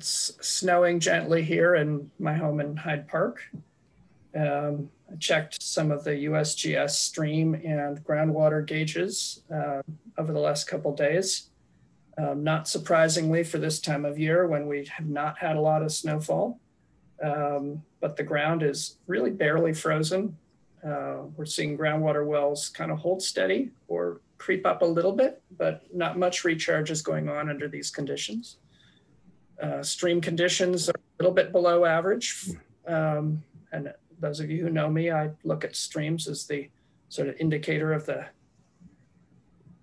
It's snowing gently here in my home in Hyde Park. I checked some of the USGS stream and groundwater gauges over the last couple days. Not surprisingly for this time of year when we have not had a lot of snowfall, but the ground is really barely frozen. We're seeing groundwater wells kind of hold steady or creep up a little bit, but not much recharge is going on under these conditions. Stream conditions are a little bit below average. And those of you who know me, I look at streams as the sort of indicator of the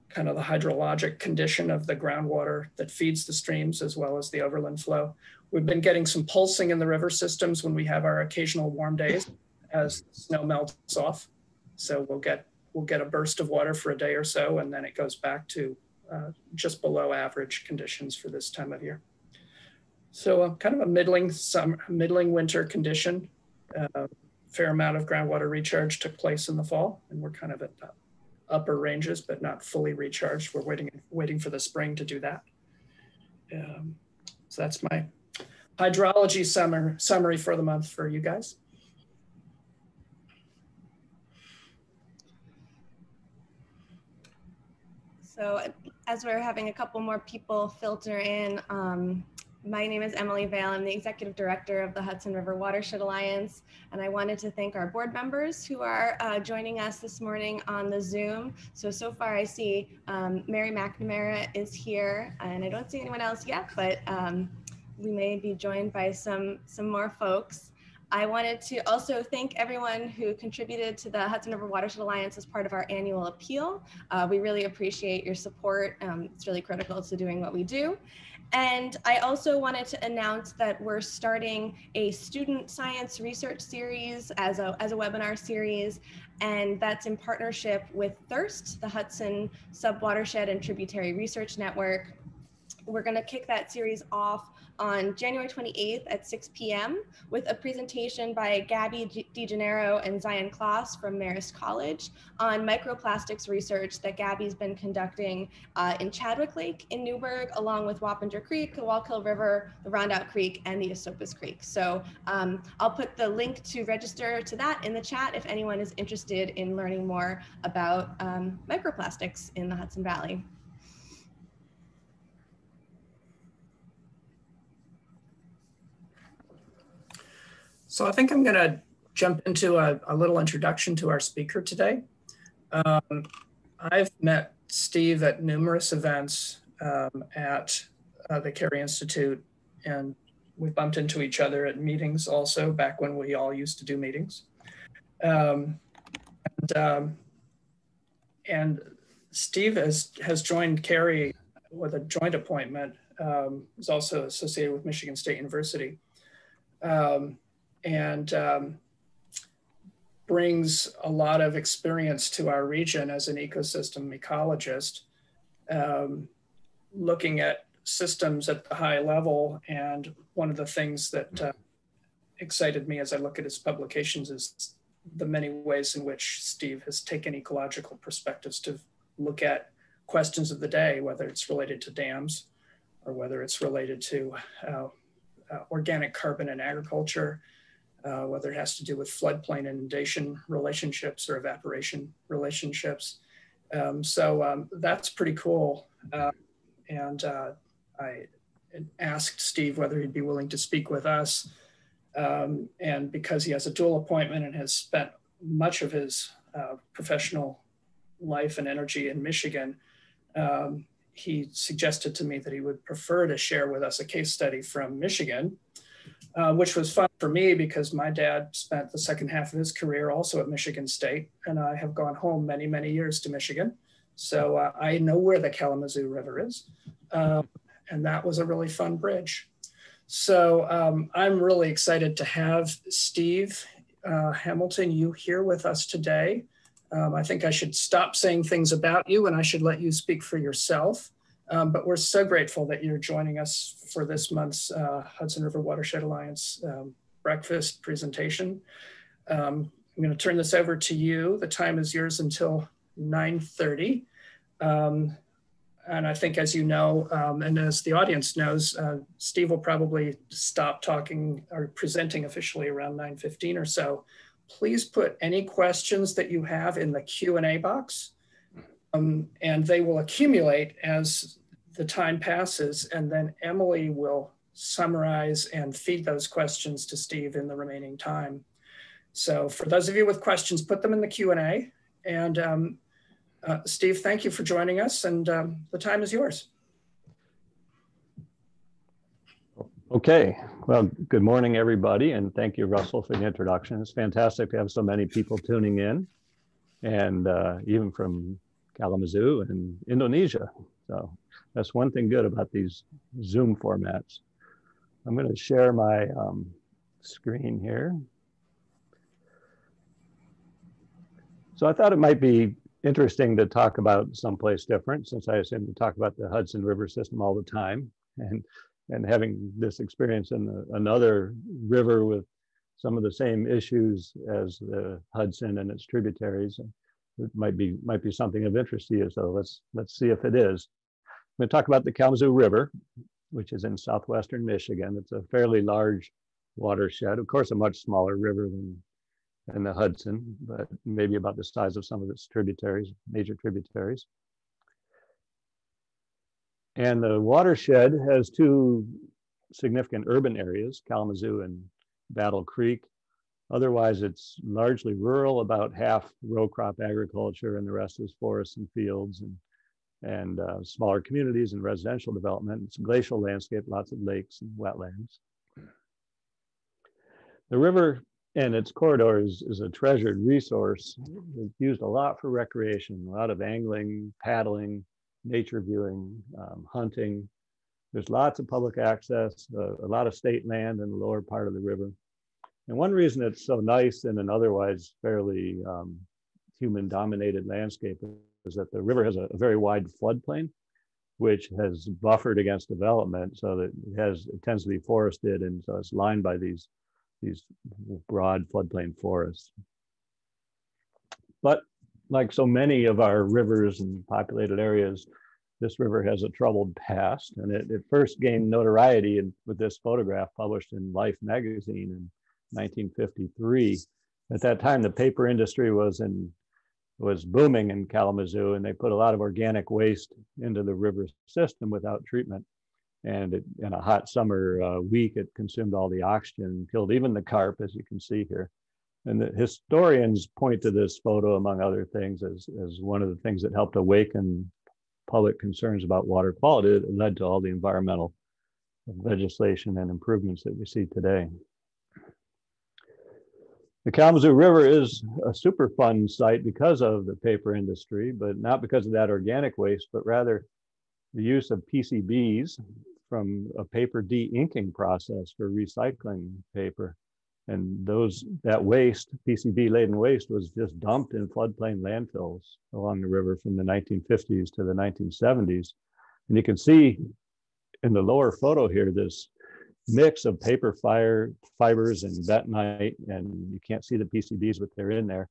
kind of the hydrologic condition of the groundwater that feeds the streams as well as the overland flow. We've been getting some pulsing in the river systems when we have our occasional warm days as snow melts off. So we'll get a burst of water for a day or so, and then it goes back to just below average conditions for this time of year. So kind of a middling winter condition. Fair amount of groundwater recharge took place in the fall, and we're kind of at the upper ranges, but not fully recharged. We're waiting for the spring to do that. So that's my hydrology summary for the month for you guys. So as we're having a couple more people filter in, my name is Emily Vale. I'm the Executive Director of the Hudson River Watershed Alliance, and I wanted to thank our board members who are joining us this morning on the Zoom. So far I see Mary McNamara is here, and I don't see anyone else yet, but we may be joined by some more folks. I wanted to also thank everyone who contributed to the Hudson River Watershed Alliance as part of our annual appeal. We really appreciate your support. It's really critical to doing what we do. And I also wanted to announce that we're starting a student science research series as a webinar series, and that's in partnership with THIRST, the Hudson Subwatershed and Tributary Research Network. We're going to kick that series off on January 28th at 6 p.m. with a presentation by Gabby DeGennaro and Zion Kloss from Marist College on microplastics research that Gabby's been conducting in Chadwick Lake in Newburgh, along with Wappinger Creek, the Wallkill River, the Rondout Creek, and the Esopus Creek. So I'll put the link to register to that in the chat if anyone is interested in learning more about microplastics in the Hudson Valley. So I think I'm going to jump into a little introduction to our speaker today. I've met Steve at numerous events at the Cary Institute, and we bumped into each other at meetings also back when we all used to do meetings. And Steve has joined Cary with a joint appointment. He's also associated with Michigan State University. And brings a lot of experience to our region as an ecosystem ecologist, looking at systems at the high level. And one of the things that excited me as I look at his publications is the many ways in which Steve has taken ecological perspectives to look at questions of the day, whether it's related to dams or whether it's related to organic carbon in agriculture, whether it has to do with floodplain inundation relationships or evaporation relationships. So that's pretty cool. And I asked Steve whether he'd be willing to speak with us. And because he has a dual appointment and has spent much of his professional life and energy in Michigan, he suggested to me that he would prefer to share with us a case study from Michigan, which was fun for me because my dad spent the second half of his career also at Michigan State, and I have gone home many, many years to Michigan. So I know where the Kalamazoo River is, and that was a really fun bridge. So I'm really excited to have Steve Hamilton, you here with us today. I think I should stop saying things about you and I should let you speak for yourself. But we're so grateful that you're joining us for this month's Hudson River Watershed Alliance breakfast presentation. I'm going to turn this over to you. The time is yours until 9:30. And I think, as you know, and as the audience knows, Steve will probably stop talking or presenting officially around 9:15 or so. Please put any questions that you have in the Q&A box, and they will accumulate as the time passes, and then Emily will summarize and feed those questions to Steve in the remaining time. So for those of you with questions, put them in the Q&A. And Steve, thank you for joining us, and the time is yours. Okay, well, good morning, everybody, and thank you, Russell, for the introduction. It's fantastic to have so many people tuning in, and even from Kalamazoo and Indonesia. So that's one thing good about these Zoom formats. I'm going to share my screen here. So I thought it might be interesting to talk about someplace different, since I seem to talk about the Hudson River system all the time, and having this experience in another river with some of the same issues as the Hudson and its tributaries. It might be something of interest to you. So let's see if it is. I'm going to talk about the Kalamazoo River, which is in southwestern Michigan. It's a fairly large watershed, of course, a much smaller river than the Hudson, but maybe about the size of some of its tributaries, major tributaries. And the watershed has two significant urban areas, Kalamazoo and Battle Creek. Otherwise, it's largely rural, about half row crop agriculture, and the rest is forests and fields and smaller communities and residential development. It's a glacial landscape, lots of lakes and wetlands. The river and its corridors is a treasured resource. It's used a lot for recreation, a lot of angling, paddling, nature viewing, hunting. There's lots of public access, a lot of state land in the lower part of the river. And one reason it's so nice in an otherwise fairly human-dominated landscape is that the river has a very wide floodplain, which has buffered against development, so that it tends to be forested, and so it's lined by these broad floodplain forests. But like so many of our rivers and populated areas, this river has a troubled past, and it first gained notoriety with this photograph published in Life magazine in 1953. At that time, the paper industry was booming in Kalamazoo, and they put a lot of organic waste into the river system without treatment. And in a hot summer week, it consumed all the oxygen, killed even the carp, as you can see here. And the historians point to this photo, among other things, as one of the things that helped awaken public concerns about water quality. It led to all the environmental legislation and improvements that we see today. The Kalamazoo River is a Superfund site because of the paper industry, but not because of that organic waste, but rather the use of PCBs from a paper de-inking process for recycling paper. And that waste, PCB-laden waste, was just dumped in floodplain landfills along the river from the 1950s to the 1970s. And you can see in the lower photo here, this mix of paper fibers and bentonite, and you can't see the PCBs, but they're in there,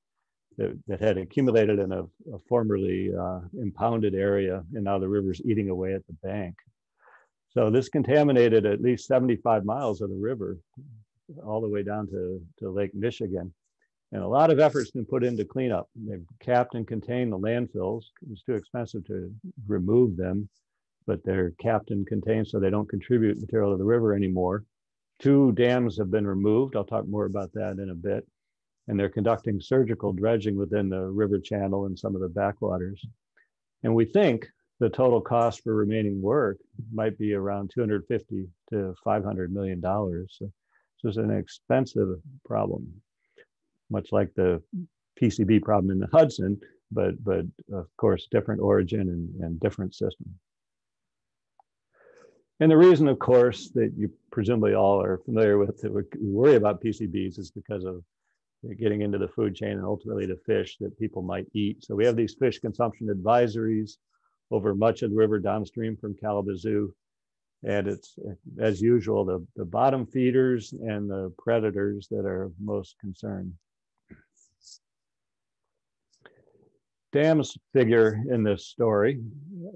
that had accumulated in a formerly impounded area, and now the river's eating away at the bank. So this contaminated at least 75 miles of the river, all the way down to Lake Michigan. And a lot of effort's been put into cleanup. They've capped and contained the landfills. It's too expensive to remove them, but they're capped and contained so they don't contribute material to the river anymore. 2 dams have been removed. I'll talk more about that in a bit. And they're conducting surgical dredging within the river channel and some of the backwaters. And we think the total cost for remaining work might be around $250 to $500 million. So it's an expensive problem, much like the PCB problem in the Hudson, but of course, different origin and different system. And the reason, of course, that you presumably all are familiar with that we worry about PCBs is because of getting into the food chain and ultimately the fish that people might eat. So we have these fish consumption advisories over much of the river downstream from Kalamazoo. And it's, as usual, the bottom feeders and the predators that are most concerned. dams figure in this story,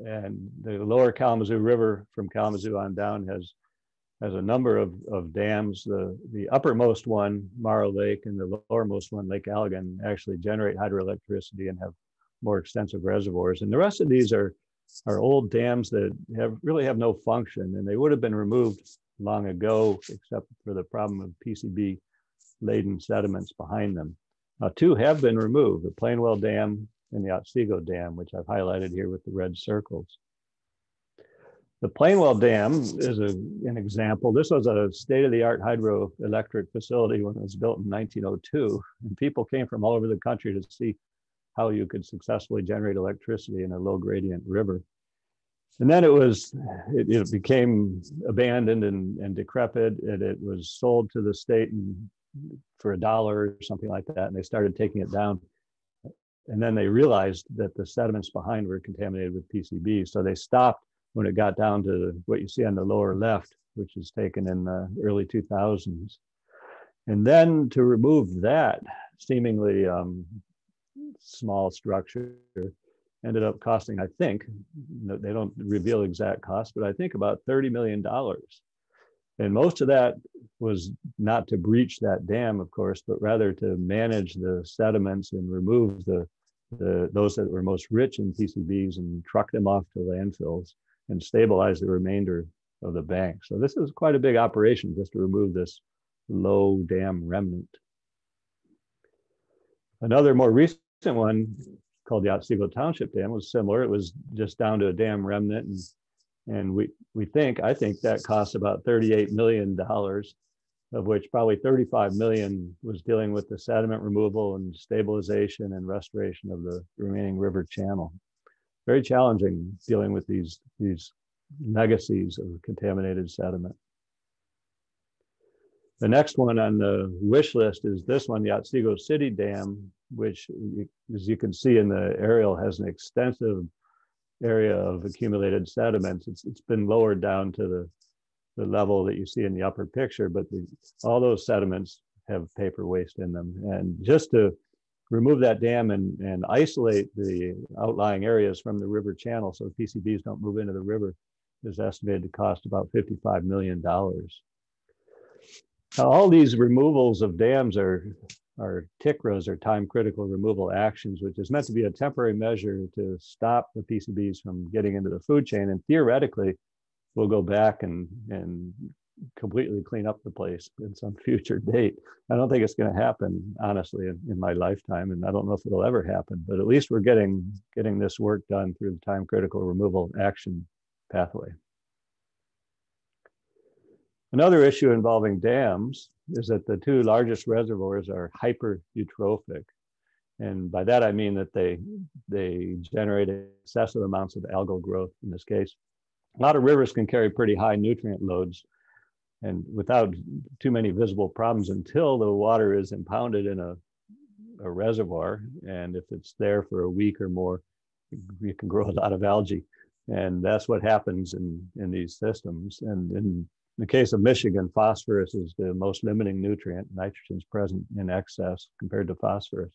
and the lower Kalamazoo River from Kalamazoo on down has a number of dams. The uppermost one, Morrow Lake, and the lowermost one, Lake Allegan, actually generate hydroelectricity and have more extensive reservoirs. And the rest of these are old dams that really have no function, and they would have been removed long ago, except for the problem of PCB laden sediments behind them. Now, two have been removed, the Plainwell Dam and the Otsego Dam, which I've highlighted here with the red circles. The Plainwell Dam is an example. This was a state-of-the-art hydroelectric facility when it was built in 1902, and people came from all over the country to see how you could successfully generate electricity in a low gradient river. And then it became abandoned and decrepit, and it was sold to the state for $1 or something like that, and they started taking it down. And then they realized that the sediments behind were contaminated with PCBs, so they stopped when it got down to what you see on the lower left, which was taken in the early 2000s. And then to remove that seemingly small structure ended up costing, I think, they don't reveal exact cost, but I think about $30 million. And most of that was not to breach that dam, of course, but rather to manage the sediments and remove those that were most rich in PCBs and truck them off to landfills and stabilize the remainder of the bank. So this is quite a big operation just to remove this low dam remnant. Another more recent one called the Ostego Township Dam was similar. It was just down to a dam remnant, and I think that cost about $38 million, of which probably $35 million was dealing with the sediment removal and stabilization and restoration of the remaining river channel. Very challenging dealing with these legacies of contaminated sediment. The next one on the wish list is this one, the Otsego City Dam, which, as you can see in the aerial, has an extensive area of accumulated sediments. It's been lowered down to the level that you see in the upper picture, but all those sediments have paper waste in them. And just to remove that dam and isolate the outlying areas from the river channel so PCBs don't move into the river is estimated to cost about $55 million. Now, all these removals of dams are TCRAs, or time critical removal actions, which is meant to be a temporary measure to stop the PCBs from getting into the food chain. And theoretically, we'll go back and completely clean up the place in some future date. I don't think it's going to happen, honestly, in my lifetime, and I don't know if it'll ever happen, but at least we're getting this work done through the time critical removal action pathway. Another issue involving dams is that the two largest reservoirs are hyper-eutrophic. And by that, I mean that they generate excessive amounts of algal growth in this case. A lot of rivers can carry pretty high nutrient loads and without too many visible problems until the water is impounded in a reservoir. And if it's there for a week or more, you can grow a lot of algae. And that's what happens in these systems. And in the case of Michigan, phosphorus is the most limiting nutrient. Nitrogen is present in excess compared to phosphorus.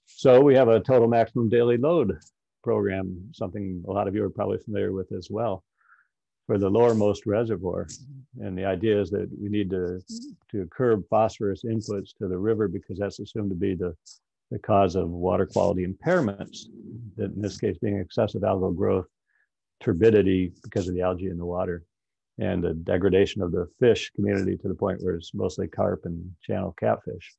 So we have a total maximum daily load program, something a lot of you are probably familiar with as well, for the lowermost reservoir. And the idea is that we need to curb phosphorus inputs to the river because that's assumed to be the cause of water quality impairments, that in this case being excessive algal growth, turbidity because of the algae in the water, and the degradation of the fish community to the point where it's mostly carp and channel catfish.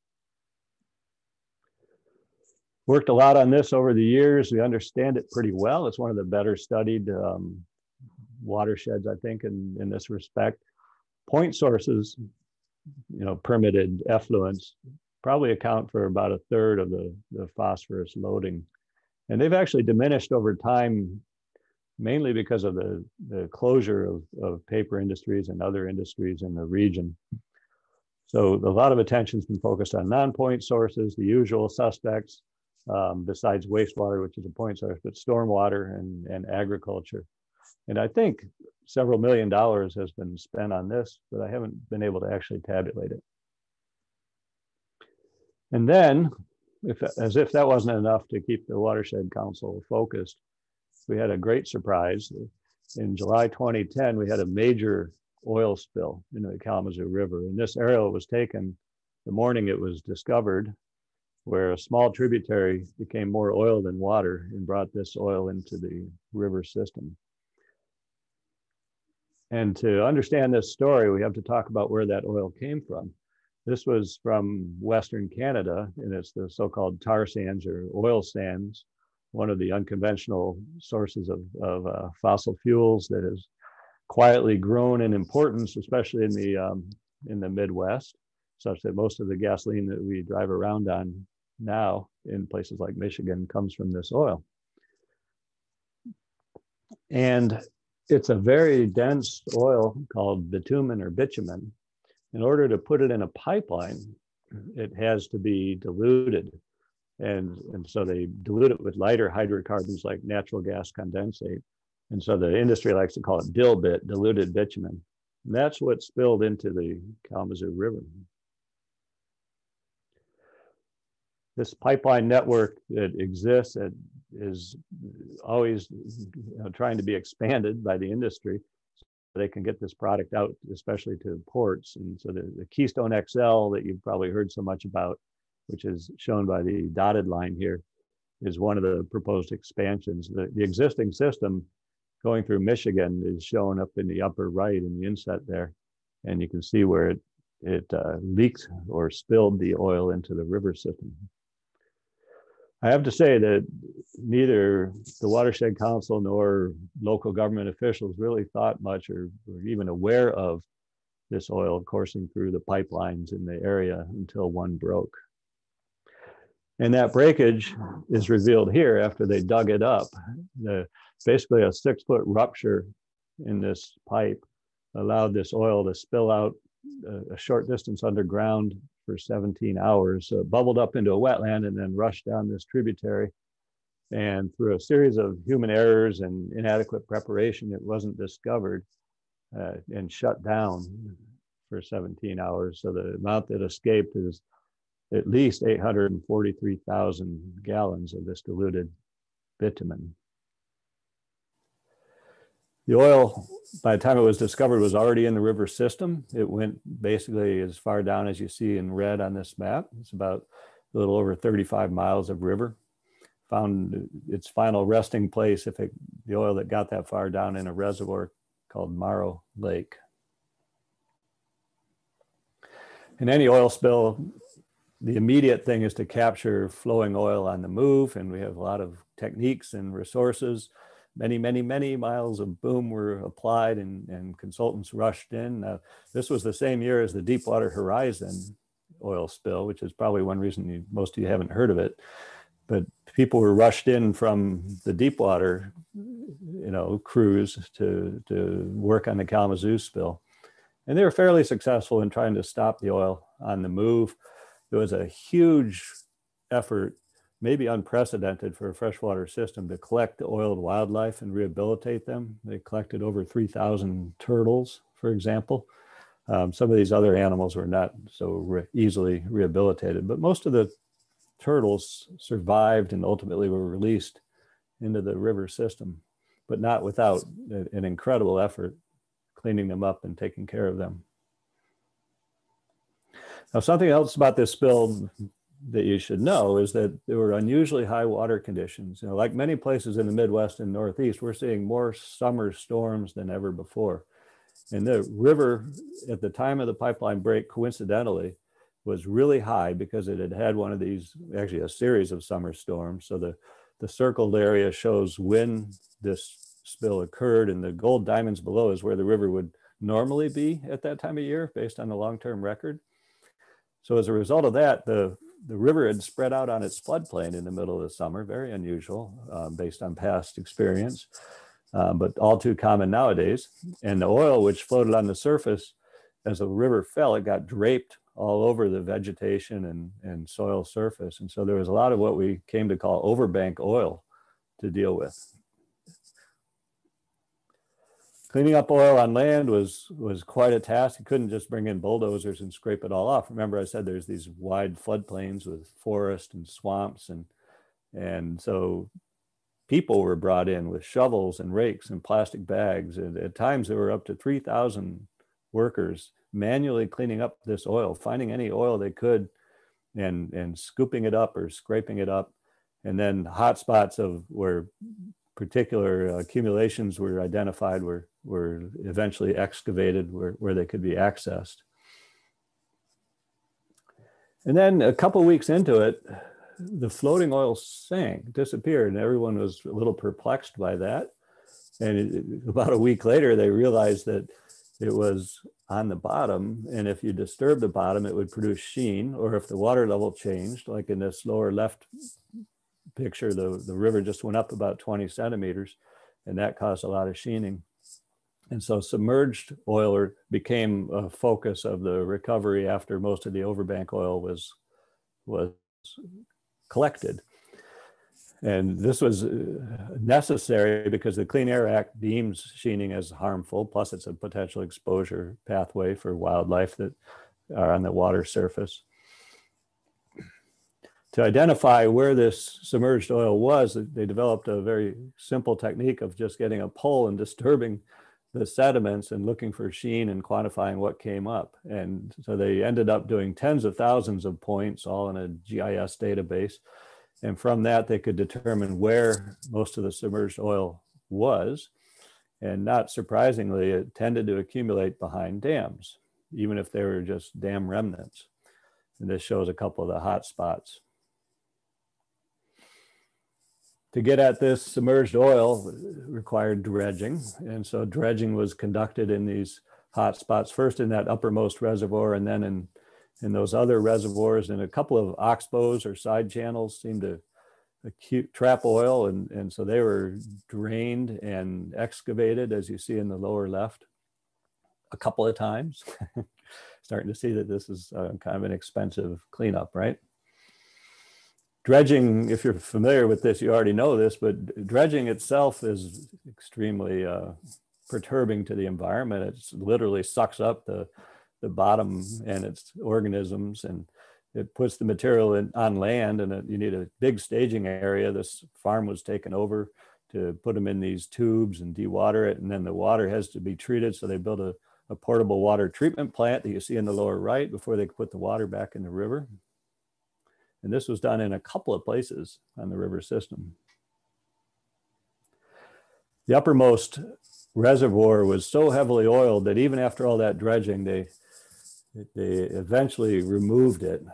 Worked a lot on this over the years. We understand it pretty well. It's one of the better studied watersheds, I think, in this respect. Point sources, permitted effluents, probably account for about 1/3 of the phosphorus loading. And they've actually diminished over time, mainly because of the closure of paper industries and other industries in the region. So a lot of attention's been focused on non-point sources, the usual suspects, besides wastewater, which is a point source, but stormwater and agriculture. And I think several $1 million has been spent on this, but I haven't been able to actually tabulate it. And then as if that wasn't enough to keep the Watershed Council focused, we had a great surprise. In July 2010, we had a major oil spill in the Kalamazoo River. And this aerial was taken the morning it was discovered, where a small tributary became more oil than water and brought this oil into the river system. And to understand this story, we have to talk about where that oil came from. This was from Western Canada, and it's the so-called tar sands or oil sands, one of the unconventional sources of fossil fuels that has quietly grown in importance, especially in the Midwest, such that most of the gasoline that we drive around on now in places like Michigan comes from this oil. And it's a very dense oil called bitumen or bitumen. In order to put it in a pipeline, it has to be diluted. And so they dilute it with lighter hydrocarbons like natural gas condensate. And so the industry likes to call it dilbit, diluted bitumen. And that's what spilled into the Kalamazoo River. This pipeline network that exists is always trying to be expanded by the industry so they can get this product out, especially to ports. And so the Keystone XL that you've probably heard so much about, which is shown by the dotted line here, is one of the proposed expansions. The existing system going through Michigan is shown up in the upper right in the inset there. And you can see where it leaked or spilled the oil into the river system. I have to say that neither the Watershed Council nor local government officials really thought much or were even aware of this oil coursing through the pipelines in the area until one broke. And that breakage is revealed here after they dug it up. Basically a 6-foot rupture in this pipe allowed this oil to spill out a short distance underground for 17 hours. So it bubbled up into a wetland and then rushed down this tributary. And through a series of human errors and inadequate preparation, it wasn't discovered and shut down for 17 hours. So the amount that escaped is at least 843,000 gallons of this diluted bitumen. The oil, by the time it was discovered, was already in the river system. It went basically as far down as you see in red on this map. It's about a little over 35 miles of river. Found its final resting place, the oil that got that far, down in a reservoir called Morrow Lake. In any oil spill, the immediate thing is to capture flowing oil on the move, and we have a lot of techniques and resources. Many, many, many miles of boom were applied and consultants rushed in. This was the same year as the Deepwater Horizon oil spill, which is probably one reason most of you haven't heard of it. But people were rushed in from the Deepwater, crews to work on the Kalamazoo spill. And they were fairly successful in trying to stop the oil on the move. There was a huge effort, maybe unprecedented for a freshwater system, to collect the oiled wildlife and rehabilitate them. They collected over 3,000 turtles, for example. Some of these other animals were not so easily rehabilitated, but most of the turtles survived and ultimately were released into the river system, but not without an incredible effort cleaning them up and taking care of them. Now, something else about this spill that you should know is that there were unusually high water conditions. Like many places in the Midwest and Northeast, we're seeing more summer storms than ever before. And the river at the time of the pipeline break, coincidentally, was really high because it had had one of these, actually a series of summer storms. So the circled area shows when this spill occurred, and the gold diamonds below is where the river would normally be at that time of year based on the long-term record. So as a result of that, the river had spread out on its floodplain in the middle of the summer, very unusual based on past experience, but all too common nowadays. And the oil which floated on the surface, as the river fell, it got draped all over the vegetation and soil surface. And so there was a lot of what we came to call overbank oil to deal with. Cleaning up oil on land was quite a task. You couldn't just bring in bulldozers and scrape it all off. Remember, I said there's these wide floodplains with forest and swamps, and so people were brought in with shovels and rakes and plastic bags. And at times there were up to 3,000 workers manually cleaning up this oil, finding any oil they could and scooping it up or scraping it up. And then hotspots of where particular accumulations were identified were eventually excavated where they could be accessed. And then a couple of weeks into it, the floating oil sank, disappeared, and everyone was a little perplexed by that. And about a week later, they realized that it was on the bottom, and if you disturb the bottom, it would produce sheen, or if the water level changed, like in this lower left picture, the river just went up about 20 centimeters, and that caused a lot of sheening. And so submerged oil became a focus of the recovery after most of the overbank oil was collected. And this was necessary because the Clean Air Act deems sheening as harmful, plus it's a potential exposure pathway for wildlife that are on the water surface. To identify where this submerged oil was, they developed a very simple technique of just getting a pole and disturbing the sediments and looking for sheen and quantifying what came up. And so they ended up doing tens of thousands of points, all in a GIS database. And from that, they could determine where most of the submerged oil was. And not surprisingly, it tended to accumulate behind dams, even if they were just dam remnants. And this shows a couple of the hot spots. To get at this submerged oil required dredging. And so dredging was conducted in these hot spots, first in that uppermost reservoir, and then in those other reservoirs, and a couple of oxbows or side channels seemed to trap oil. And so they were drained and excavated, as you see in the lower left, a couple of times. Starting to see that this is kind of an expensive cleanup, right? Dredging, if you're familiar with this, you already know this, but dredging itself is extremely perturbing to the environment. It literally sucks up the bottom and its organisms, and it puts the material on land, and you need a big staging area. This farm was taken over to put them in these tubes and dewater it, and then the water has to be treated. So they built a portable water treatment plant that you see in the lower right before they put the water back in the river. And this was done in a couple of places on the river system. The uppermost reservoir was so heavily oiled that even after all that dredging, they eventually removed it.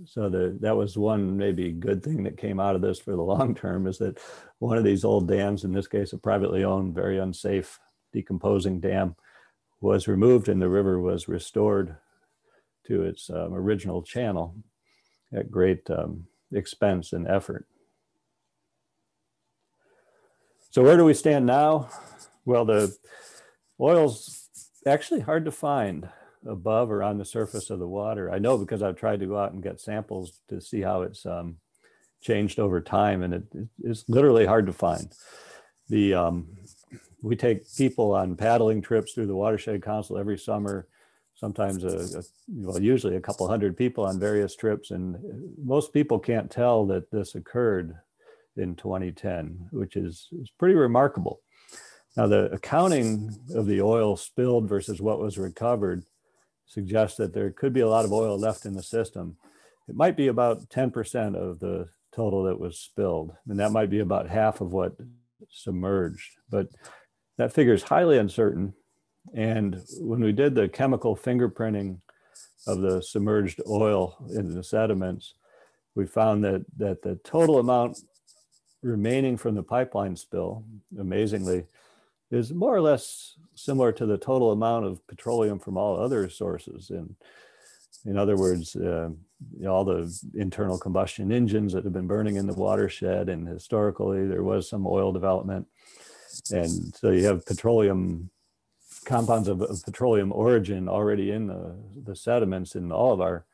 So that was one maybe good thing that came out of this for the long term, is that one of these old dams, in this case a privately owned, very unsafe, decomposing dam, was removed and the river was restored to its original channel at great expense and effort. So where do we stand now? Well, the oil's actually hard to find above or on the surface of the water. I know because I've tried to go out and get samples to see how it's changed over time, and it's literally hard to find. We take people on paddling trips through the Watershed Council every summer, sometimes usually a couple hundred people on various trips, and most people can't tell that this occurred in 2010, which is pretty remarkable. Now, the accounting of the oil spilled versus what was recovered suggests that there could be a lot of oil left in the system. It might be about 10% of the total that was spilled, and that might be about half of what submerged, but that figure is highly uncertain. And when we did the chemical fingerprinting of the submerged oil in the sediments, we found that the total amount remaining from the pipeline spill, amazingly, is more or less similar to the total amount of petroleum from all other sources. And in other words, all the internal combustion engines that have been burning in the watershed, and historically there was some oil development. And so you have petroleum compounds of petroleum origin already in the sediments in all of our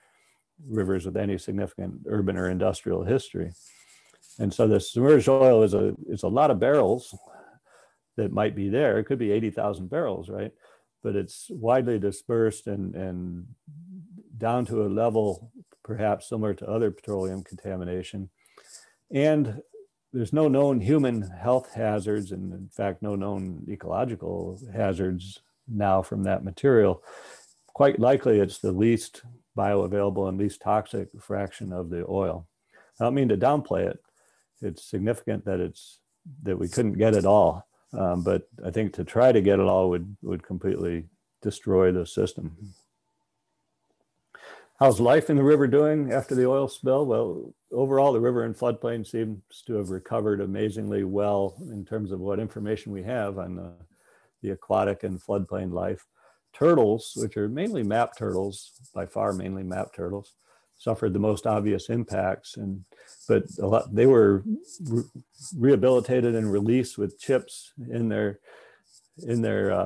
rivers with any significant urban or industrial history. And so the submerged oil is a lot of barrels, that might be there. It could be 80,000 barrels, right? But it's widely dispersed and down to a level perhaps similar to other petroleum contamination. And there's no known human health hazards, and in fact, no known ecological hazards now from that material. Quite likely it's the least bioavailable and least toxic fraction of the oil. I don't mean to downplay it. It's significant that we couldn't get it all. But I think to try to get it all would completely destroy the system. How's life in the river doing after the oil spill? Well, overall, the river and floodplain seems to have recovered amazingly well in terms of what information we have on the aquatic and floodplain life. Turtles, which are mainly map turtles, by far mainly map turtles, suffered the most obvious impacts, but they were rehabilitated and released with chips in their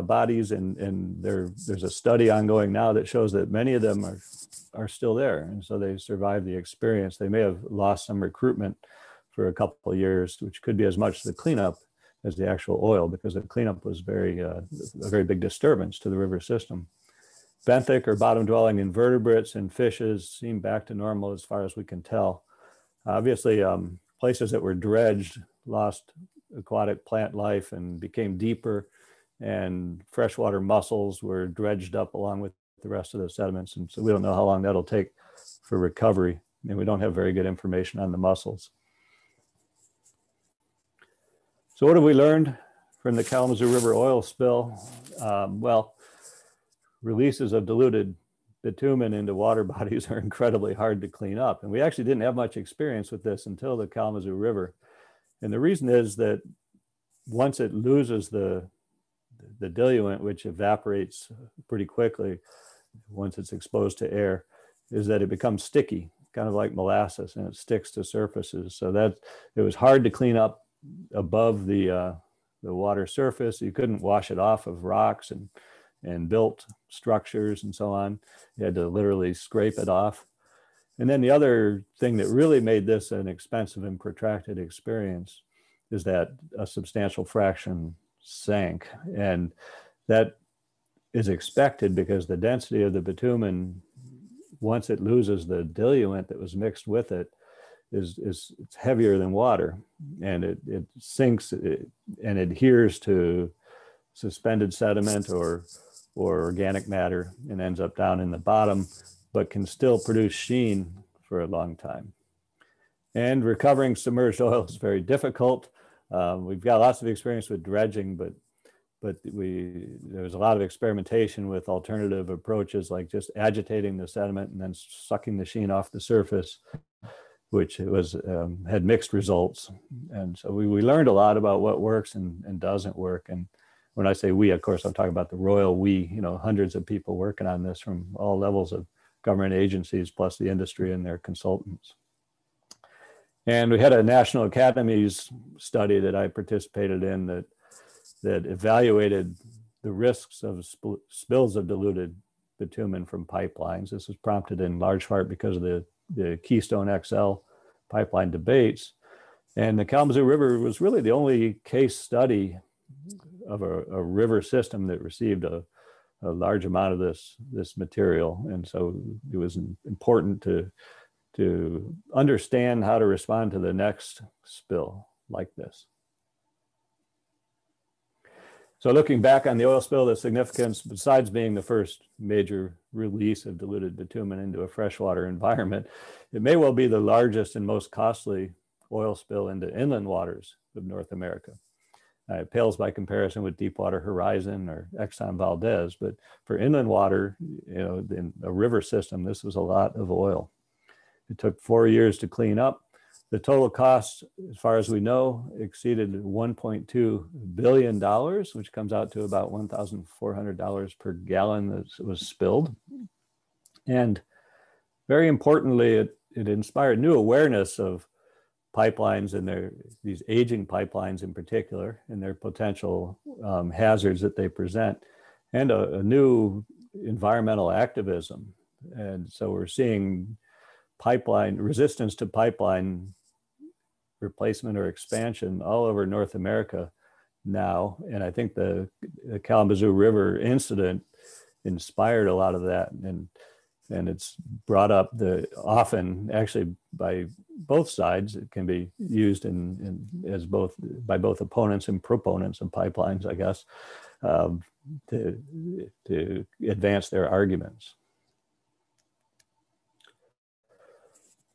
bodies, and there's a study ongoing now that shows that many of them are still there, and so they survived the experience. They may have lost some recruitment for a couple of years, which could be as much the cleanup as the actual oil, because the cleanup was a very big disturbance to the river system. Benthic or bottom-dwelling invertebrates and fishes seem back to normal as far as we can tell. Obviously, places that were dredged lost aquatic plant life and became deeper, and freshwater mussels were dredged up along with the rest of the sediments. And so we don't know how long that'll take for recovery, and we don't have very good information on the mussels. So what have we learned from the Kalamazoo River oil spill? Well, releases of diluted bitumen into water bodies are incredibly hard to clean up. And we actually didn't have much experience with this until the Kalamazoo River. And the reason is that once it loses the diluent, which evaporates pretty quickly once it's exposed to air, is that it becomes sticky, kind of like molasses, and it sticks to surfaces. So that it was hard to clean up above the water surface. You couldn't wash it off of rocks and built structures and so on. You had to literally scrape it off. And then the other thing that really made this an expensive and protracted experience is that a substantial fraction sank. And that is expected because the density of the bitumen, once it loses the diluent that was mixed with it, it's heavier than water, and it sinks and adheres to suspended sediment or organic matter and ends up down in the bottom, but can still produce sheen for a long time. And recovering submerged oil is very difficult. We've got lots of experience with dredging, but there was a lot of experimentation with alternative approaches, like just agitating the sediment and then sucking the sheen off the surface, which had mixed results. And so we learned a lot about what works and doesn't work. And when I say we, of course, I'm talking about the royal we, hundreds of people working on this from all levels of government agencies, plus the industry and their consultants. And we had a National Academies study that I participated in that evaluated the risks of spills of diluted bitumen from pipelines. This was prompted in large part because of the Keystone XL pipeline debates. And the Kalamazoo River was really the only case study of a river system that received a large amount of this material. And so it was important to understand how to respond to the next spill like this. So looking back on the oil spill, the significance, besides being the first major release of diluted bitumen into a freshwater environment, it may well be the largest and most costly oil spill into inland waters of North America. It pales by comparison with Deepwater Horizon or Exxon Valdez, but for inland water, in a river system, this was a lot of oil. It took 4 years to clean up. The total cost, as far as we know, exceeded $1.2 billion, which comes out to about $1,400 per gallon that was spilled. And very importantly, it inspired new awareness of pipelines and these aging pipelines in particular, and their potential hazards that they present, and a new environmental activism. And so we're seeing resistance to pipeline replacement or expansion all over North America now. And I think the Kalamazoo River incident inspired a lot of that. And it's brought up often actually by both sides. It can be used by both opponents and proponents of pipelines, I guess, to advance their arguments.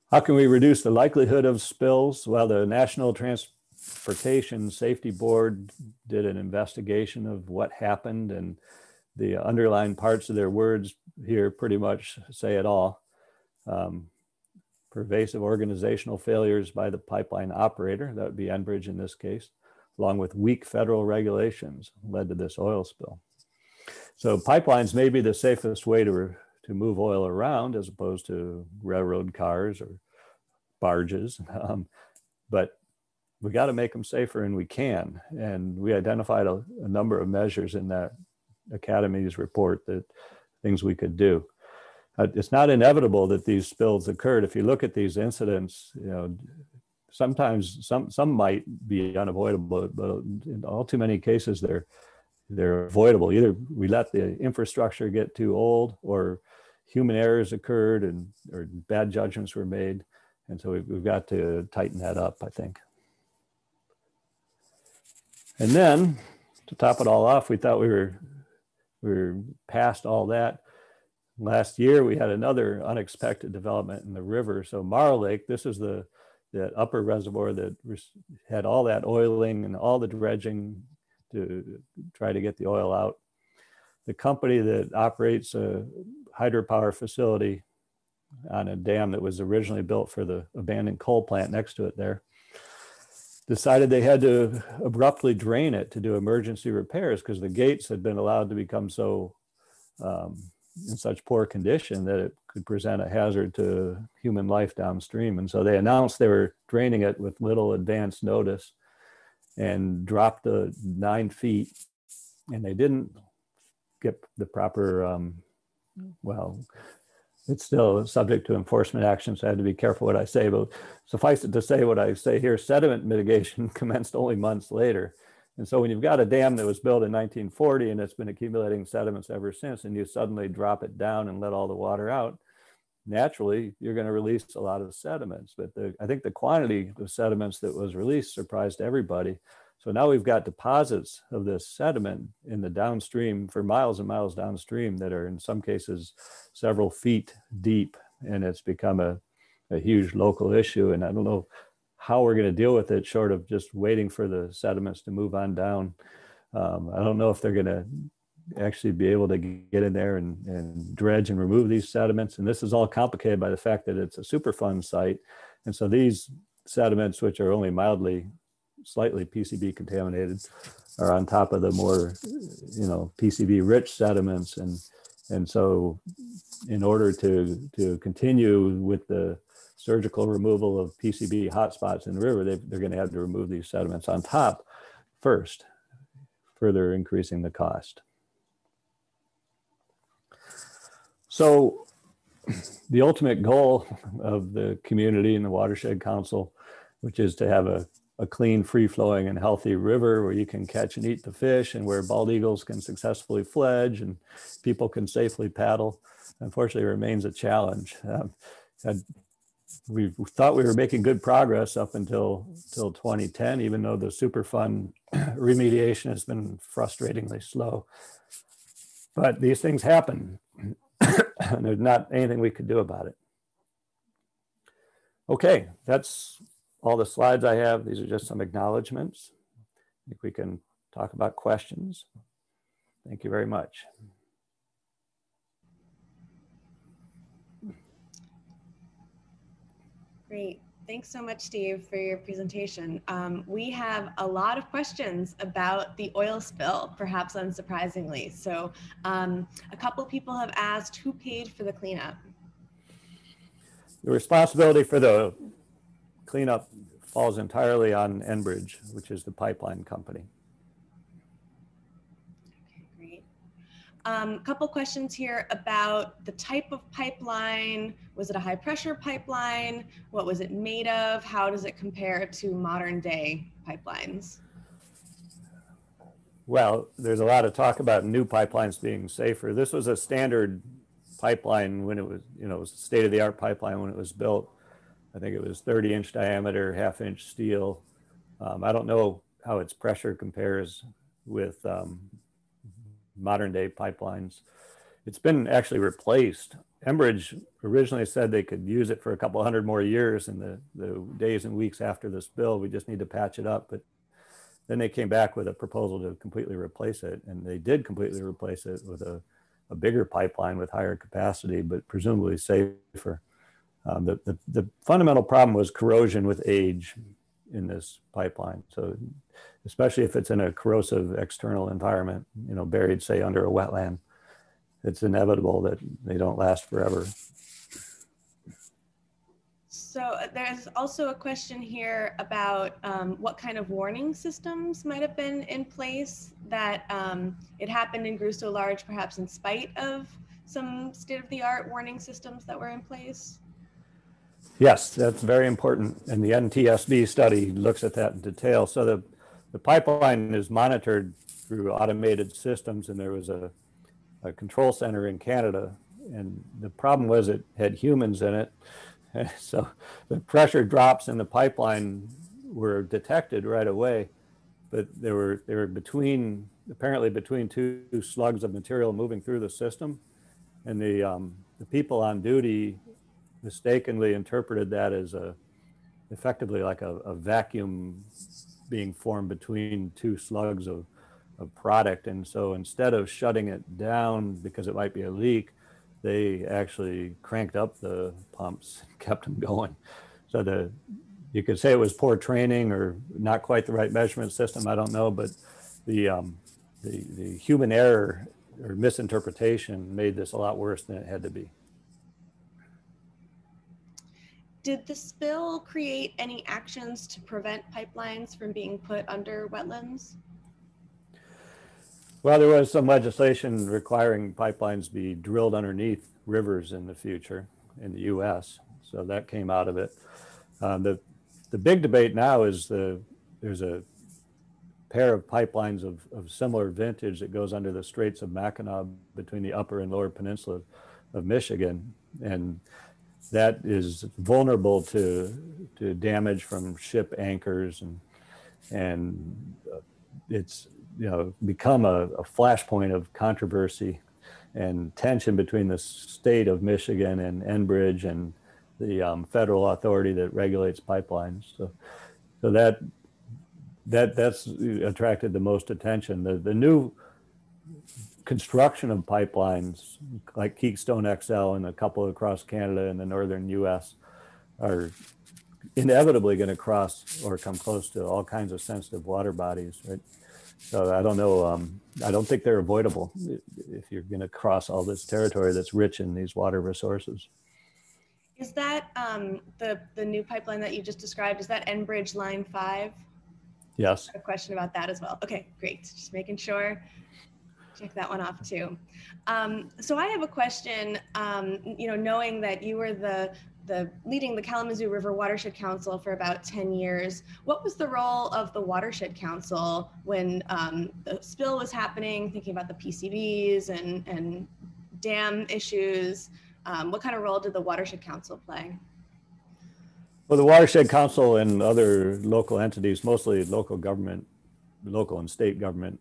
How can we reduce the likelihood of spills? Well, the National Transportation Safety Board did an investigation of what happened, and the underlying parts of their words here pretty much say it all. Pervasive organizational failures by the pipeline operator, that would be Enbridge in this case, along with weak federal regulations led to this oil spill. So pipelines may be the safest way to move oil around as opposed to railroad cars or barges, but we got to make them safer, and we can. And we identified a number of measures in that Academy's report, that things we could do. It's not inevitable that these spills occurred. If you look at these incidents, sometimes some might be unavoidable, but in all too many cases they're avoidable. Either we let the infrastructure get too old, or human errors occurred or bad judgments were made. And so we've got to tighten that up, I think. And then to top it all off, we thought we were past all that. Last year, we had another unexpected development in the river. So Mara Lake, this is the upper reservoir that had all that oiling and all the dredging to try to get the oil out. The company that operates a hydropower facility on a dam that was originally built for the abandoned coal plant next to it there decided they had to abruptly drain it to do emergency repairs because the gates had been allowed to become so in such poor condition that it could present a hazard to human life downstream. And so they announced they were draining it with little advance notice and dropped 9 feet. And they didn't get the proper, well, it's still subject to enforcement action, so I had to be careful what I say, but suffice it to say what I say here, sediment mitigation commenced only months later. And so when you've got a dam that was built in 1940 and it's been accumulating sediments ever since, and you suddenly drop it down and let all the water out, naturally, you're going to release a lot of sediments. But I think the quantity of sediments that was released surprised everybody. So now we've got deposits of this sediment in the downstream for miles and miles downstream that are in some cases several feet deep, and it's become a huge local issue. And I don't know how we're going to deal with it short of just waiting for the sediments to move on down. I don't know if they're going to actually be able to get in there and dredge and remove these sediments. And this is all complicated by the fact that it's a Superfund site. And so these sediments, which are only slightly PCB contaminated, are on top of the more, PCB rich sediments. And so in order to continue with the surgical removal of PCB hotspots in the river, they're going to have to remove these sediments on top first, further increasing the cost. So the ultimate goal of the community and the Watershed Council, which is to have a clean, free-flowing, and healthy river where you can catch and eat the fish and where bald eagles can successfully fledge and people can safely paddle, unfortunately remains a challenge. We thought we were making good progress up until 2010, even though the Superfund remediation has been frustratingly slow. But these things happen, and there's not anything we could do about it. Okay, that's all the slides I have. These are just some acknowledgements. I think we can talk about questions. Thank you very much. Great. Thanks so much, Steve, for your presentation. We have a lot of questions about the oil spill, perhaps unsurprisingly. So a couple people have asked who paid for the cleanup? The responsibility for the cleanup falls entirely on Enbridge, which is the pipeline company. A couple questions here about the type of pipeline. Was it a high pressure pipeline? What was it made of? How does it compare to modern day pipelines? Well, there's a lot of talk about new pipelines being safer. This was a standard pipeline when it was, you know, state-of-the-art pipeline when it was built. I think it was 30-inch diameter, half-inch steel. I don't know how its pressure compares with modern day pipelines. It's been actually replaced. Enbridge originally said they could use it for a couple hundred more years in the days and weeks after this bill. We just need to patch it up. But then they came back with a proposal to completely replace it. And they did completely replace it with a bigger pipeline with higher capacity, but presumably safer. The fundamental problem was corrosion with age in this pipeline. So especially if it's in a corrosive external environment, you know, buried, say, under a wetland, it's inevitable that they don't last forever. So there's also a question here about what kind of warning systems might have been in place that it happened and grew so large, perhaps in spite of some state-of-the-art warning systems that were in place. Yes, that's very important. And the NTSB study looks at that in detail. So the pipeline is monitored through automated systems, and there was a control center in Canada. And the problem was it had humans in it. So the pressure drops in the pipeline were detected right away, but they were apparently between two slugs of material moving through the system. And the people on duty mistakenly interpreted that as effectively like a vacuum being formed between two slugs of product. And so instead of shutting it down because it might be a leak, they actually cranked up the pumps, kept them going. So you could say it was poor training or not quite the right measurement system, I don't know, but the human error or misinterpretation made this a lot worse than it had to be. Did the spill create any actions to prevent pipelines from being put under wetlands? Well, there was some legislation requiring pipelines be drilled underneath rivers in the future in the US. So that came out of it. The big debate now is there's a pair of pipelines of similar vintage that goes under the Straits of Mackinac between the upper and lower peninsula of Michigan. And that is vulnerable to damage from ship anchors, and it's, you know, become a flashpoint of controversy and tension between the state of Michigan and Enbridge and the federal authority that regulates pipelines. So that's attracted the most attention. The new construction of pipelines like Keystone XL and a couple across Canada and the northern US are inevitably going to cross or come close to all kinds of sensitive water bodies, right? So I don't know, I don't think they're avoidable if you're going to cross all this territory that's rich in these water resources. Is that the new pipeline that you just described, is that Enbridge Line 5? Yes. I have a question about that as well. Okay, great. Just making sure. Check that one off too. So I have a question, you know, knowing that you were the leading the Kalamazoo River Watershed Council for about 10 years. What was the role of the Watershed Council when the spill was happening, thinking about the PCBs and dam issues? What kind of role did the Watershed Council play? Well, the Watershed Council and other local entities, mostly local government, local and state government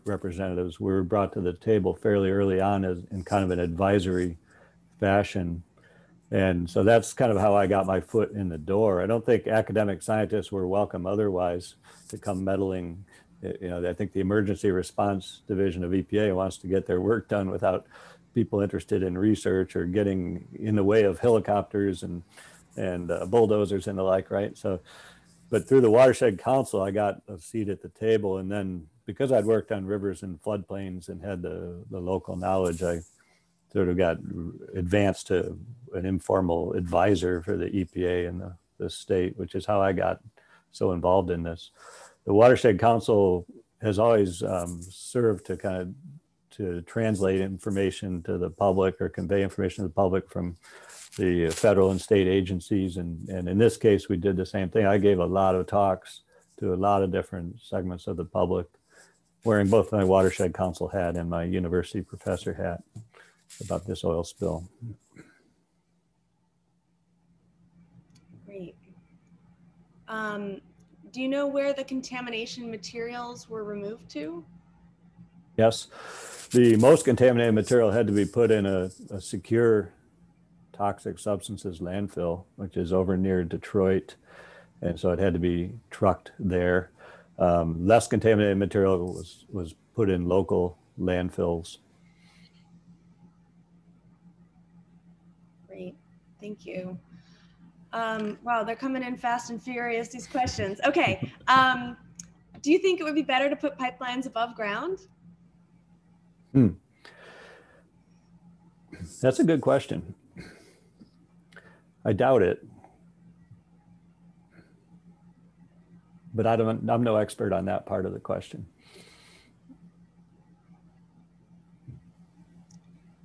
representatives, were brought to the table fairly early on as in kind of an advisory fashion. And so that's kind of how I got my foot in the door. I don't think academic scientists were welcome otherwise to come meddling. You know, I think the Emergency Response Division of EPA wants to get their work done without people interested in research or getting in the way of helicopters and bulldozers and the like, right? So, but through the Watershed Council, I got a seat at the table. And then because I'd worked on rivers and floodplains and had the local knowledge, I sort of got advanced to an informal advisor for the EPA and the state, which is how I got so involved in this. The Watershed Council has always served to kind of to translate information to the public or convey information to the public from the federal and state agencies. And in this case, we did the same thing. I gave a lot of talks to a lot of different segments of the public. wearing both my watershed council hat and my university professor hat about this oil spill. Great. Do you know where the contamination materials were removed to? Yes, the most contaminated material had to be put in a secure toxic substances landfill, which is over near Detroit. And so it had to be trucked there. Less contaminated material was put in local landfills. Great, thank you. Wow, they're coming in fast and furious, these questions. Okay, do you think it would be better to put pipelines above ground? That's a good question. I doubt it. But I'm no expert on that part of the question.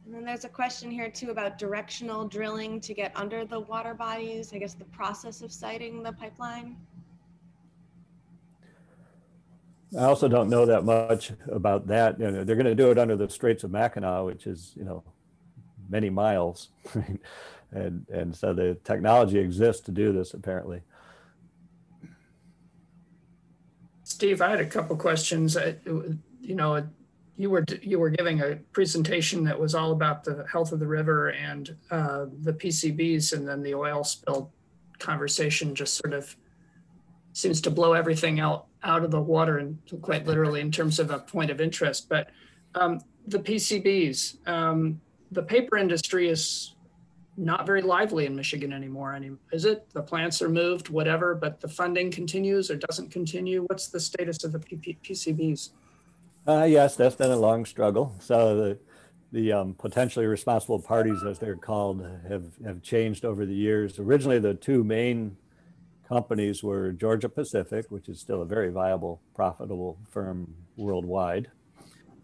And then there's a question here too about directional drilling to get under the water bodies, I guess the process of siting the pipeline. I also don't know that much about that. You know, they're going to do it under the Straits of Mackinac, which is, you know, many miles. and so the technology exists to do this apparently. Steve, I had a couple questions. You know, you were giving a presentation that was all about the health of the river and the PCBs, and then the oil spill conversation just sort of seems to blow everything out of the water, and quite literally in terms of a point of interest. But the PCBs, the paper industry is not very lively in Michigan anymore. Is it? The plants are moved, whatever, but the funding continues or doesn't continue? What's the status of the PCBs? Yes, that's been a long struggle. So the potentially responsible parties, as they're called, have changed over the years. Originally, the two main companies were Georgia Pacific, which is still a very viable, profitable firm worldwide,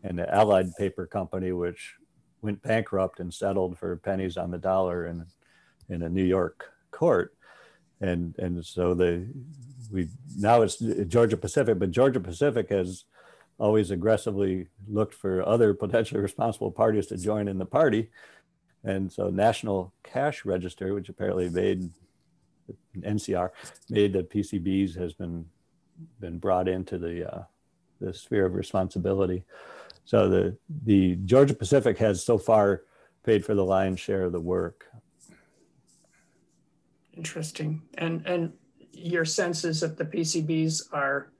and the Allied Paper Company, which went bankrupt and settled for pennies on the dollar in a New York court. And so now it's Georgia Pacific, but Georgia Pacific has always aggressively looked for other potentially responsible parties to join in the party. And so National Cash Register, which apparently made NCR, made the PCBs, has been brought into the sphere of responsibility. So the Georgia Pacific has so far paid for the lion's share of the work. Interesting. And your sense is that the PCBs are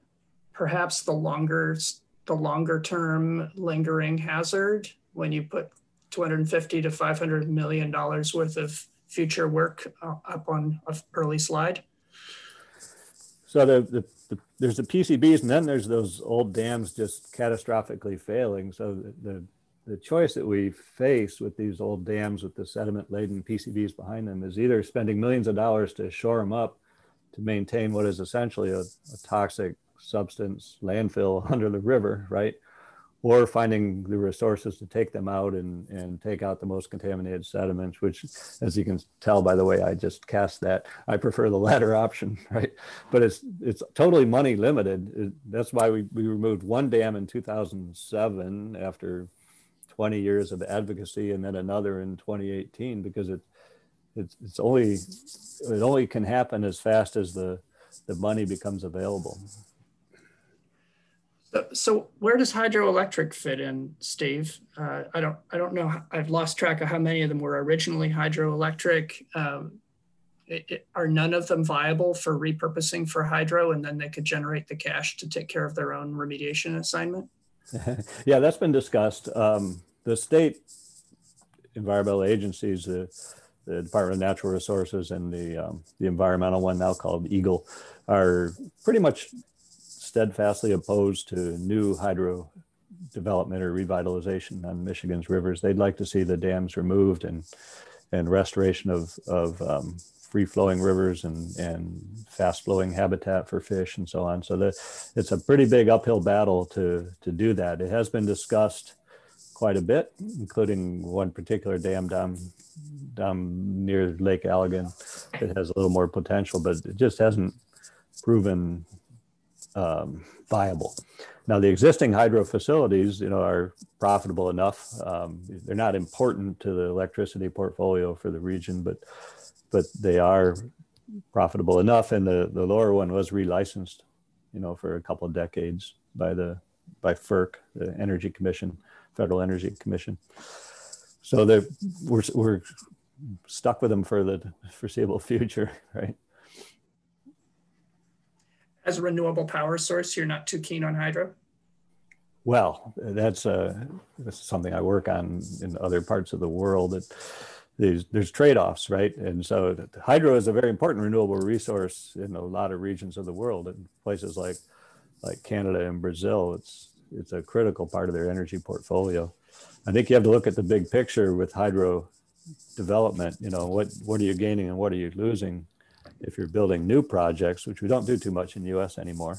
perhaps the longer term lingering hazard when you put $250 to $500 million worth of future work up on an early slide? So there's the PCBs, and then there's those old dams just catastrophically failing. So the choice that we face with these old dams with the sediment-laden PCBs behind them is either spending millions of dollars to shore them up to maintain what is essentially a toxic substance landfill under the river, right? Or finding the resources to take them out and take out the most contaminated sediments, which, as you can tell by the way I just cast that, I prefer the latter option, right? But it's totally money limited. That's why we removed one dam in 2007 after 20 years of advocacy, and then another in 2018, because it only can happen as fast as the money becomes available. So where does hydroelectric fit in, Steve? I don't know. I've lost track of how many of them were originally hydroelectric. Are none of them viable for repurposing for hydro, and then they could generate the cash to take care of their own remediation assignment? Yeah, that's been discussed. The state environmental agencies, the Department of Natural Resources and the environmental one now called EGLE, are pretty much steadfastly opposed to new hydro development or revitalization on Michigan's rivers. They'd like to see the dams removed and restoration of free-flowing rivers and fast-flowing habitat for fish and so on. So it's a pretty big uphill battle to do that. It has been discussed quite a bit, including one particular dam down near Lake Allegan that has a little more potential, but it just hasn't proven viable. Now the existing hydro facilities, are profitable enough. They're not important to the electricity portfolio for the region, but they are profitable enough. And the lower one was relicensed, for a couple of decades by FERC, the Energy Commission, Federal Energy Commission. So we're stuck with them for the foreseeable future, right? As a renewable power source, you're not too keen on hydro? Well, that's something I work on in other parts of the world. There's trade-offs, right? And so hydro is a very important renewable resource in a lot of regions of the world. In places like Canada and Brazil, it's a critical part of their energy portfolio. I think you have to look at the big picture with hydro development. What are you gaining and what are you losing if you're building new projects, which we don't do too much in the US anymore.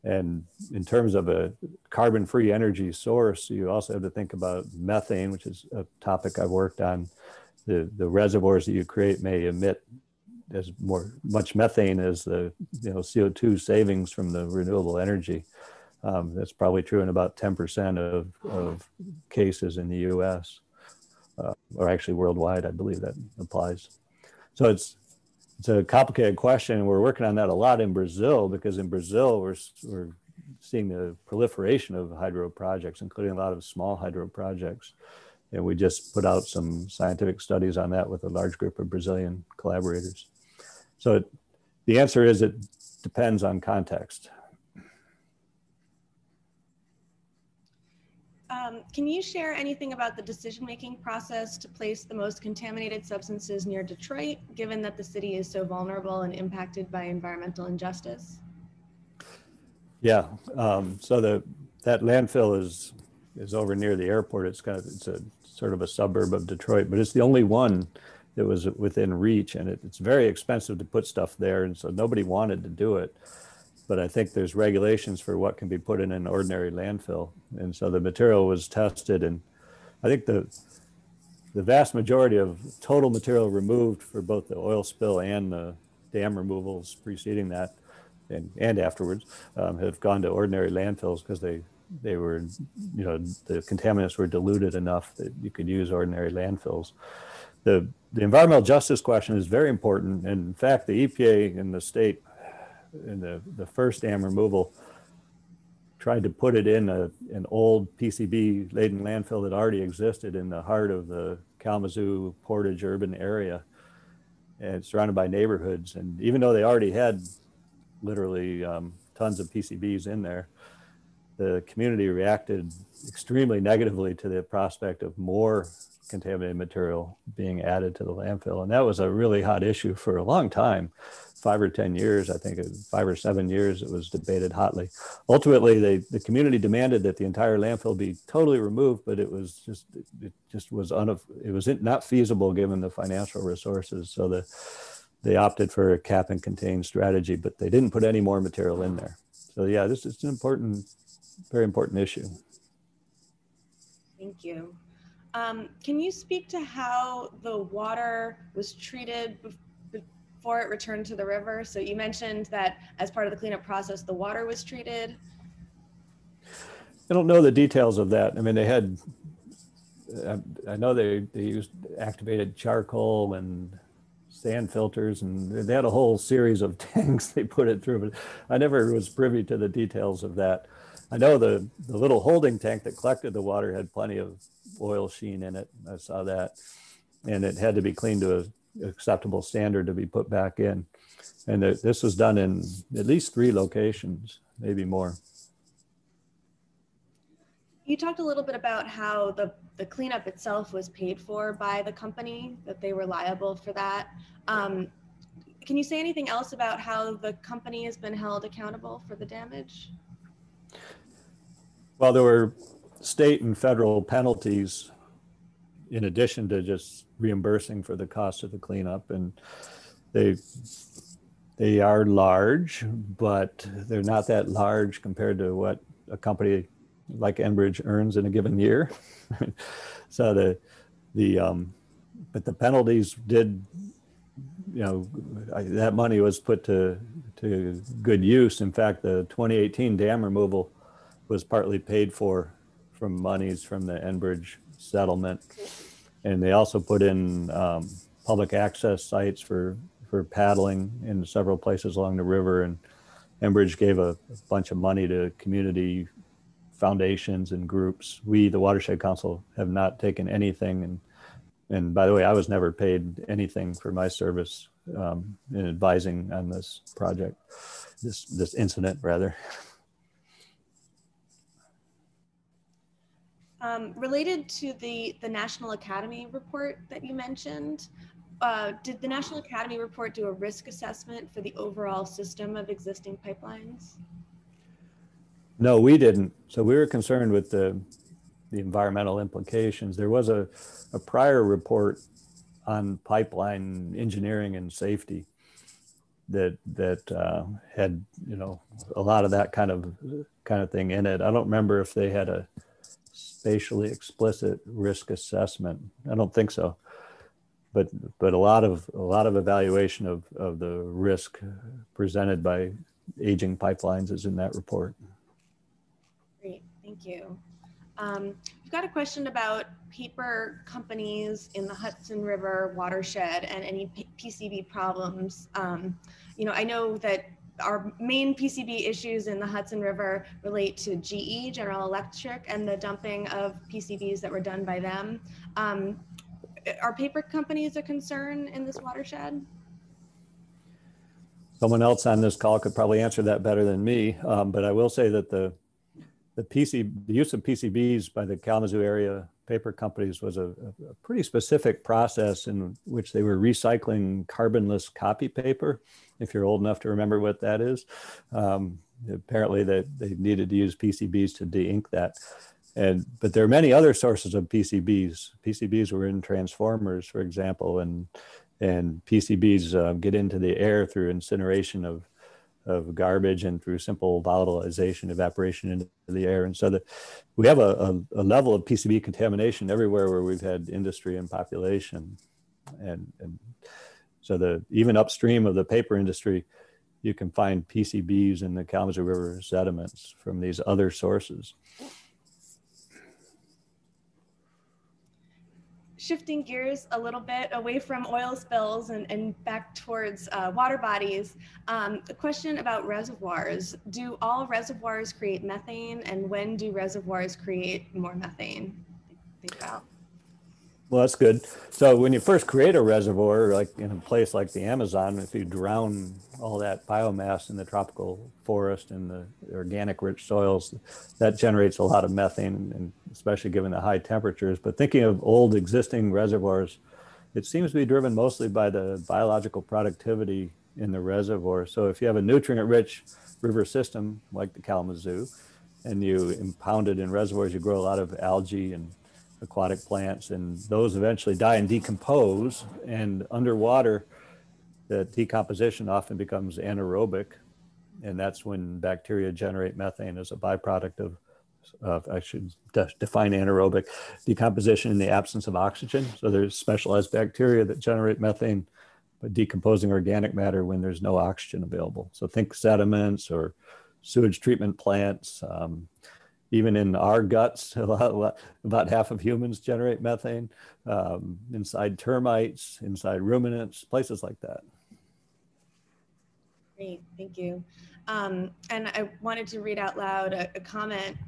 And in terms of a carbon-free energy source, you also have to think about methane, which is a topic I've worked on. The reservoirs that you create may emit as much methane as the CO2 savings from the renewable energy. That's probably true in about 10% of cases in the US, or actually worldwide, I believe that applies. So it's a complicated question. We're working on that a lot in Brazil, because in Brazil, we're seeing the proliferation of hydro projects, including a lot of small hydro projects. And we just put out some scientific studies on that with a large group of Brazilian collaborators. So the answer is it depends on context. Can you share anything about the decision-making process to place the most contaminated substances near Detroit, given that the city is so vulnerable and impacted by environmental injustice? Yeah, so that landfill is over near the airport. It's a sort of a suburb of Detroit, but it's the only one that was within reach, and it's very expensive to put stuff there, and so nobody wanted to do it. But I think there's regulations for what can be put in an ordinary landfill. And so the material was tested, and I think the vast majority of total material removed for both the oil spill and the dam removals preceding that and afterwards have gone to ordinary landfills, because they were, the contaminants were diluted enough that you could use ordinary landfills. The environmental justice question is very important. And in fact, the EPA in the state, in the first dam removal, tried to put it in an old PCB laden landfill that already existed in the heart of the Kalamazoo Portage urban area, and surrounded by neighborhoods. And even though they already had literally tons of PCBs in there, the community reacted extremely negatively to the prospect of more contaminated material being added to the landfill. And that was a really hot issue for a long time, 5 or 10 years. I think 5 or 7 years it was debated hotly. Ultimately, the community demanded that the entire landfill be totally removed, but it was not feasible given the financial resources. So they opted for a cap and contain strategy, but they didn't put any more material in there. So yeah, this is an important, very important issue. Thank you. Can you speak to how the water was treated before it returned to the river? So you mentioned that as part of the cleanup process, the water was treated. I don't know the details of that. I mean, they had, I know they used activated charcoal and sand filters, and they had a whole series of tanks they put it through, but I never was privy to the details of that. I know the little holding tank that collected the water had plenty of oil sheen in it. I saw that. And it had to be cleaned to an acceptable standard to be put back in. And this was done in at least 3 locations, maybe more. You talked a little bit about how the cleanup itself was paid for by the company, that they were liable for that. Can you say anything else about how the company has been held accountable for the damage? Well, there were state and federal penalties in addition to just reimbursing for the cost of the cleanup. And they are large, but they're not that large compared to what a company like Enbridge earns in a given year. So but the penalties did, that money was put to good use. In fact, the 2018 dam removal was partly paid for from monies from the Enbridge settlement. And they also put in public access sites for paddling in several places along the river. And Enbridge gave a bunch of money to community foundations and groups. We, the Watershed Council, have not taken anything. And by the way, I was never paid anything for my service in advising on this project, this incident rather. Related to the National Academy report that you mentioned, did the National Academy report do a risk assessment for the overall system of existing pipelines? No, we didn't. So we were concerned with the environmental implications. There was a prior report on pipeline engineering and safety that had, you know, a lot of that kind of thing in it. I don't remember if they had a spatially explicit risk assessment. I don't think so. But a lot of evaluation of the risk presented by aging pipelines is in that report. Great, thank you. We've got a question about paper companies in the Hudson River watershed and any PCB problems. You know, I know that our main PCB issues in the Hudson River relate to GE, General Electric, and the dumping of PCBs that were done by them. Are paper companies a concern in this watershed? Someone else on this call could probably answer that better than me, but I will say that the use of PCBs by the Kalamazoo area paper companies was a pretty specific process in which they were recycling carbonless copy paper, if you're old enough to remember what that is. Apparently they needed to use PCBs to de-ink that. But there are many other sources of PCBs. PCBs were in transformers, for example, and PCBs get into the air through incineration of garbage and through simple volatilization, evaporation into the air. And so we have a level of PCB contamination everywhere where we've had industry and population. And so even upstream of the paper industry, you can find PCBs in the Kalamazoo River sediments from these other sources. Shifting gears a little bit away from oil spills and back towards water bodies, a question about reservoirs. Do all reservoirs create methane, and when do reservoirs create more methane? Think about. Well, that's good. So when you first create a reservoir, like in a place like the Amazon, if you drown all that biomass in the tropical forest and the organic rich soils, that generates a lot of methane, and especially given the high temperatures. But thinking of old existing reservoirs, it seems to be driven mostly by the biological productivity in the reservoir. So if you have a nutrient rich river system like the Kalamazoo and you impound it in reservoirs, you grow a lot of algae and aquatic plants, and those eventually die and decompose, and underwater the decomposition often becomes anaerobic, and that's when bacteria generate methane as a byproduct of I should define anaerobic decomposition in the absence of oxygen. So there's specialized bacteria that generate methane by decomposing organic matter when there's no oxygen available. So think sediments or sewage treatment plants. Even in our guts, about half of humans generate methane, inside termites, inside ruminants, places like that. Great, thank you. And I wanted to read out loud a comment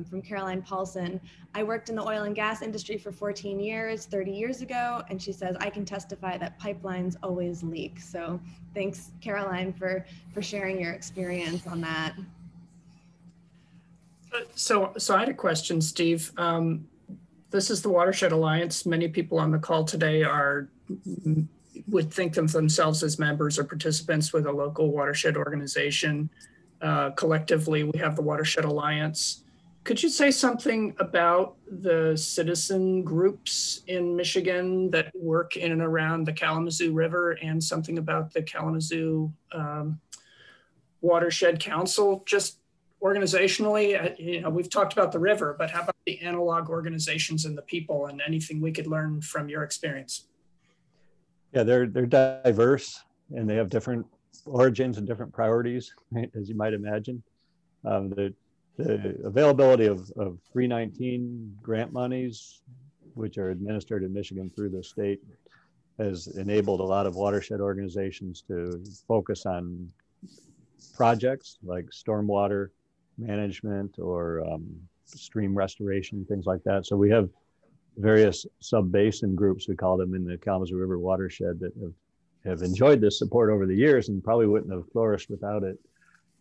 from Caroline Paulson. I worked in the oil and gas industry for 14 years, 30 years ago, and she says, I can testify that pipelines always leak. So thanks, Caroline, for sharing your experience on that. So I had a question, Steve. This is the Watershed Alliance. Many people on the call today would think of themselves as members or participants with a local watershed organization. Collectively, we have the Watershed Alliance. Could you say something about the citizen groups in Michigan that work in and around the Kalamazoo River, and something about the Kalamazoo Watershed Council? Just organizationally, you know, we've talked about the river, but how about the analog organizations and the people, and anything we could learn from your experience? Yeah, they're diverse, and they have different origins and different priorities, right, as you might imagine. the availability of 319 grant monies, which are administered in Michigan through the state, has enabled a lot of watershed organizations to focus on projects like stormwater management or stream restoration, things like that. So we have various sub-basin groups, we call them, in the Kalamazoo River watershed that have enjoyed this support over the years and probably wouldn't have flourished without it.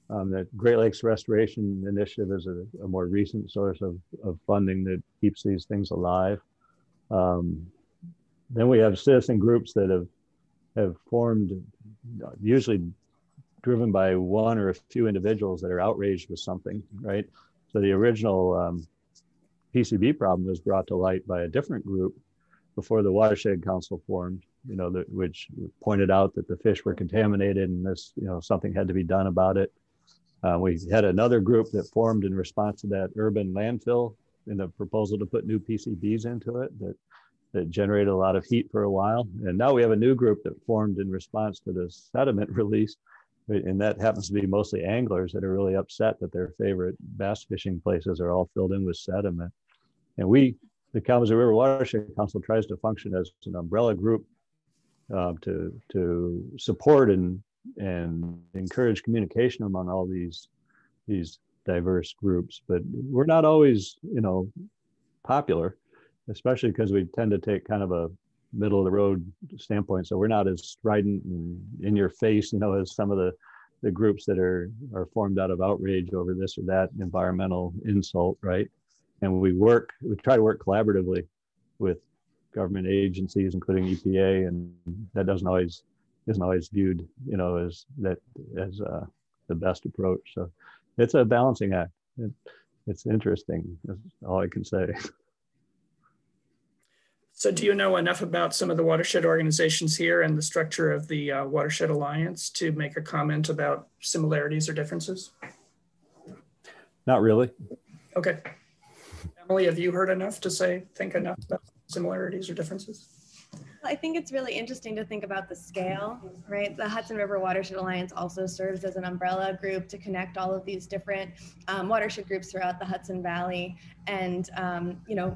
The Great Lakes Restoration Initiative is a more recent source of funding that keeps these things alive. Then we have citizen groups that have formed, usually driven by one or a few individuals that are outraged with something, right? So the original PCB problem was brought to light by a different group before the Watershed Council formed, which pointed out that the fish were contaminated and this, something had to be done about it. We had another group that formed in response to that urban landfill in the proposal to put new PCBs into it that generated a lot of heat for a while. And now we have a new group that formed in response to the sediment release. And that happens to be mostly anglers that are really upset that their favorite bass fishing places are all filled in with sediment. And the Kalamazoo River Watershed Council tries to function as an umbrella group to support and encourage communication among all these diverse groups. But we're not always, popular, especially because we tend to take kind of a middle of the road standpoint. So we're not as strident and in your face, as some of the groups that are formed out of outrage over this or that environmental insult, right? And we try to work collaboratively with government agencies, including EPA, and that isn't always viewed, as the best approach. So it's a balancing act. It's interesting. That's all I can say. So do you know enough about some of the watershed organizations here and the structure of the Watershed Alliance to make a comment about similarities or differences? Not really. Okay. Emily, have you heard enough to think enough about similarities or differences? I think it's really interesting to think about the scale, right? The Hudson River Watershed Alliance also serves as an umbrella group to connect all of these different watershed groups throughout the Hudson Valley. And,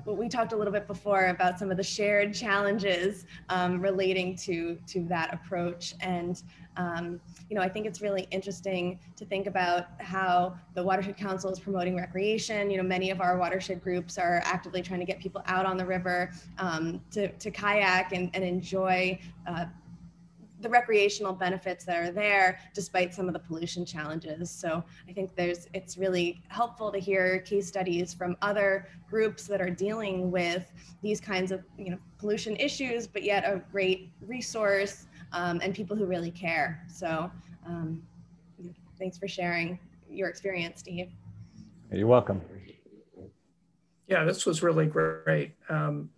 we talked a little bit before about some of the shared challenges relating to that approach. And, I think it's really interesting to think about how the Watershed Council is promoting recreation. Many of our watershed groups are actively trying to get people out on the river to kayak and enjoy the recreational benefits that are there, despite some of the pollution challenges. So I think it's really helpful to hear case studies from other groups that are dealing with these kinds of pollution issues, but yet a great resource and people who really care. So thanks for sharing your experience, Steve. You're welcome. Yeah, this was really great.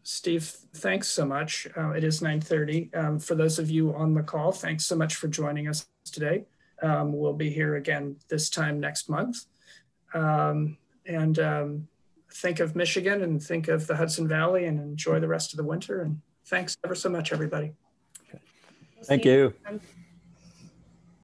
Steve, thanks so much. It is 9:30. For those of you on the call, thanks so much for joining us today. We'll be here again this time next month. Think of Michigan and think of the Hudson Valley and enjoy the rest of the winter. And thanks ever so much, everybody. Thank you.